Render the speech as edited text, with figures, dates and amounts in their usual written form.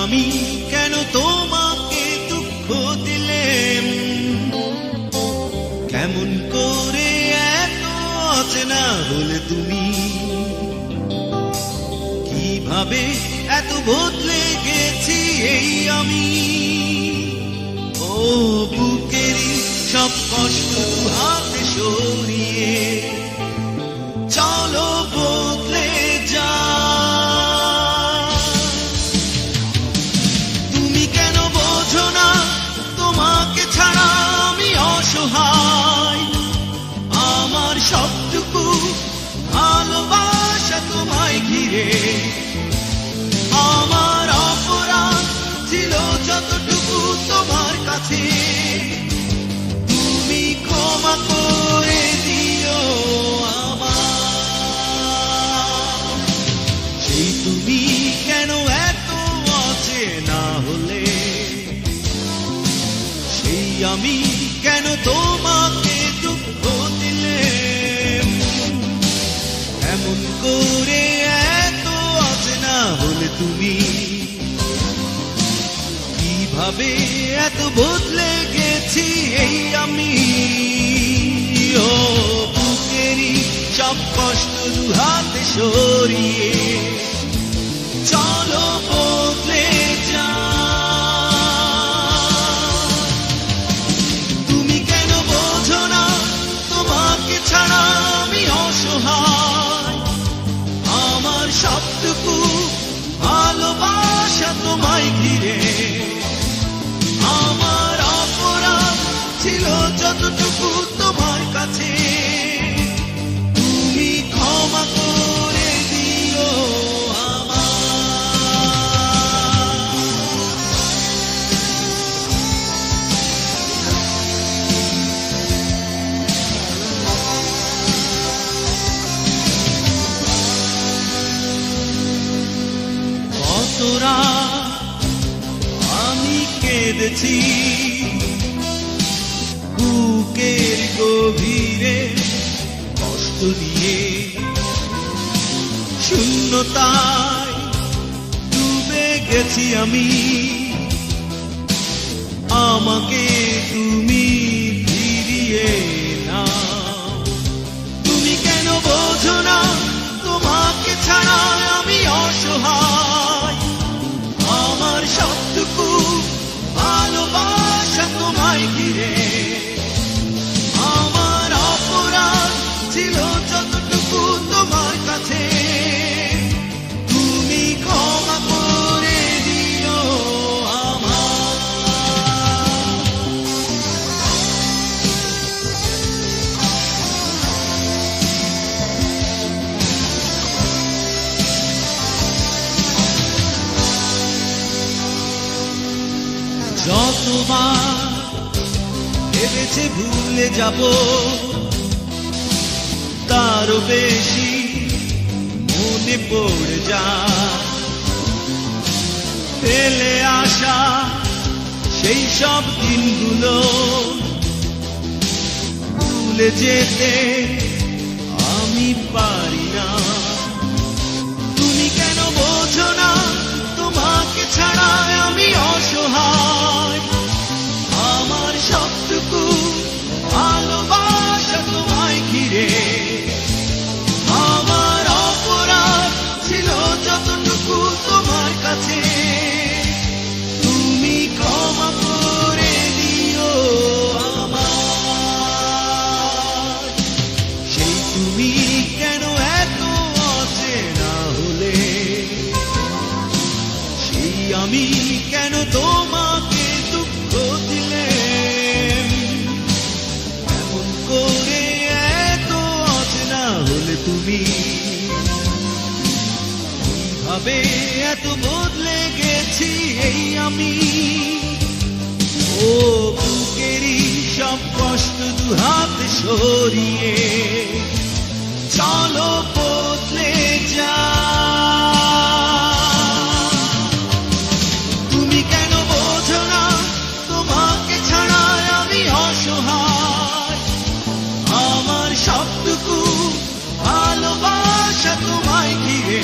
আমি কেন তোমাকে দুঃখ দিলেম, কেমন করে এত অচেনা হলে তুমি, কিভাবে এত বদলে গেছি এই আমি। ও বুকেরই সব কষ্ট হাতে সরিয়ে চলো বদলে যা। তুমি কেন বোঝো না তোমাকে ছাড়া আমি অসহায়, আমার সবটুকু ভালোবাসা তোমায় ঘিরে। আমার অপরাধ ছিল যতটুকু তোমার কাছে, তুমি ক্ষমা করে দিও আমার। সেই তুমি কেন এত অচেনা হলে, সেই আমি কেন তোমাকে দুঃখ দিলেম, এমন করে এত অচেনা হলে তুমি, কিভাবে এত বদলে গেছি এই আমি। ও বুকেরই সব কষ্ট দুহাতে সরিয়ে চলো বদলে যা। তুমি কেন বোঝো না তোমাকে ছাড়া আমি অসহায়, আমার সবটুকু ভালোবাসা তোমায় ঘিরে। আমার অপরাধ ছিল যতটুকু তোমার কাছে, তুমি ক্ষমা করে দিও আমার। কতরা আমি কেঁদেছি বুকের গভীরে কষ্ট দিয়ে, শূন্যতায় ডুবে গেছি আমি। আমাকে তুমি ফিরিয়ে নাও। তুমি কেন বোঝো না তোমাকে ছাড়া আমি অসহায়, আমার সবটুকু ভালোবাসা তোমায় ঘিরে। আমার অপরাধ ছিল যতটুকু তোমার কাছে, তুমি ক্ষমা করে দিও আমার। যতবার ভেবেছে ভুলে যাব, তারও বেশি মনে পড়ে যায় ফেলে আসা সেই সব দিনগুলো। ভুলে যেতে আমি পারি না। তুমি কেন বোঝো না তোমাকে ছাড়া আমি অসহায়, আমার সবটুকু ভালোবাসা তোমায় ঘিরে। আমার অপরাধ ছিল যতটুকু তোমার কাছে, তুমি ক্ষমা করে দিও আমার। সেই তুমি কেন এত অচেনা হলে, সেই আমি কেন তোমাকে দুঃখ দিলেম, এমন করে এত অচেনা হলে তুমি, কিভাবে এত বদলে গেছি এই আমি। ও বুকেরই সব কষ্ট দুহাতে সরিয়ে চলো বদলে যা। তুমি কেন বোঝো না তোমাকে ছাড়া আমি অসহায়, আমার সবটুকু ভালোবাসা তোমায় ঘিরে।